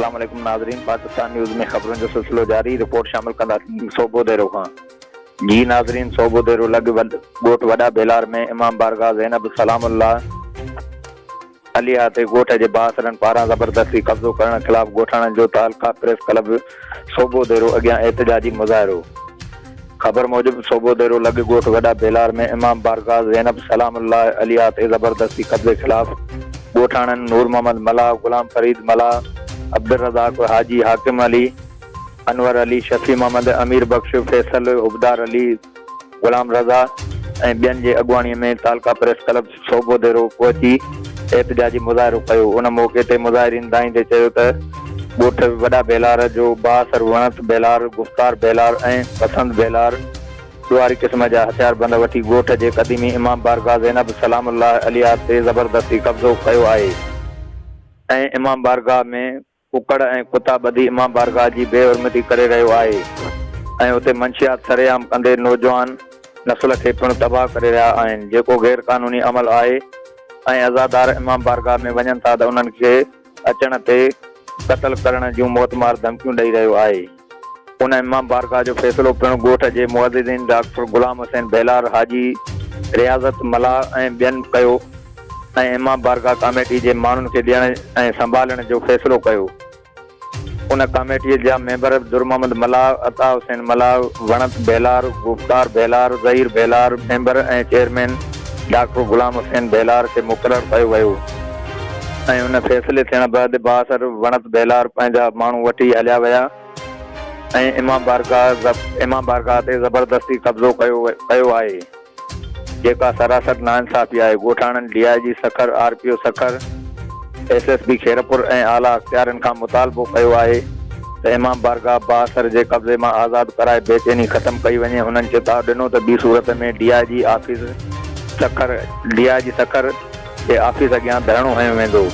अस्सलाम वालेकुम नाज़रीन, पाकिस्तान न्यूज़ में खबरों जो सिलसिलो जारी। रिपोर्ट शामिल कंदासीं सोबो देरो खां। जी नाज़रीन, सोबो देरो लॻ ॻोठ वॾा बेलार में इमाम बारगाह ज़ैनब सलामुल्लाह अलिया ते ॻोठ जे बासरनि पारां ज़बरदस्ती कब्ज़ो करण ख़िलाफ़ ॻोठाणनि जो तालका प्रेस क्लब सोबो देरो अॻियां एहतजाजी मुज़ाहिरो। खबर मूजिब सोबो देरो लॻ ॻोठ वॾा बेलार में इमाम बारगाह ज़ैनब सलामुल्लाह अलिया ते ज़बरदस्ती कब्ज़े ख़िलाफ़ ॻोठाणनि नूर मोहम्मद मला, गुलाम फरीद मला, अब्दुल रज़ाक हाजी, हाकिम अली, अनवर अली, शफी मोहम्मद, अमीर बख्श, फैसल, उबदार अली, गुलाम रज़ा ऐं ॿियनि जे अॻुवाणीअ में तालका प्रेस क्लब सोबो देरो पहुची एहतजाजी मुज़ाहिरो कयो। उन मौक़े ते मुज़ाहिरीन दाईंदे चयो त ॻोठ वॾा बेलार जो बासर वणत बेलार, गुफ़्तार बेलार ऐं पसंद बेलार ॾुआरी क़िस्म जा हथियार बंद वठी ॻोठ जे क़दीमी इमाम बारगाह ज़ैनब सलामुल्लाह अलिया ते ज़बरदस्ती कब्ज़ो कयो आहे ऐं इमाम बारगाह में कुकड़ ऐं कुता ॿधी इमाम बारगाह जी बेहरमती करे रहियो आहे ऐं उते मंशियात सरेआम कंदे नौजवान नस्ल खे पिणु तबाह करे रहिया आहिनि, जेको गैर क़ानूनी अमल आहे ऐं अज़ादार इमाम बारगाह में वञनि था त उन्हनि खे अचण ते क़त्ल करण जूं मौतमार धमकियूं ॾेई रहियो आहे। उन इमाम बारगाह जो फ़ैसिलो पिणु ॻोठ जे मुअज़्ज़िज़ीन डॉक्टर गुलाम हुसैन बेलार, हाजी रियाज़त मला ऐं ॿियनि कयो ऐं इमाम बारगाह कमेटी जे माण्हुनि खे ॾियण ऐं संभालण जो फ़ैसिलो कयो। उन कमेटीअ जा मेंबर दुर मोहम्मद मला, अता हुसैन मला, वणत बेलार, गुफ़्तार बेलार, ज़हीर बेलार मेंबर ऐं चेयरमैन डॉक्टर गुलाम हुसैन बेलार खे मुक़ररु कयो वियो ऐं उन फ़ैसिले थियण बैदि बासर वणत बेलार पंहिंजा माण्हू वठी हलिया विया ऐं इमाम बारगाह ते ज़बरदस्ती कब्ज़ो कयो आहे, जेका सरासर नाइंसाफ़ी आहे। ॻोठाणनि DIG Sukkur, RPO Sukkur, SSB Khairpur ऐं आला अख़्तियारनि खां मुतालबो कयो आहे त इमाम बारगाह बासर जे कब्ज़े मां आज़ादु कराए बेचैनी ख़तमु कई वञे। हुननि चेताव ॾिनो त ॿी सूरत में DIG सखर जे ऑफिस अॻियां धरणो हंयो वेंदो।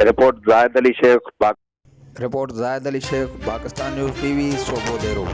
Report Zahid Ali Shaikh, Pakistan news TV, सोबो देरो।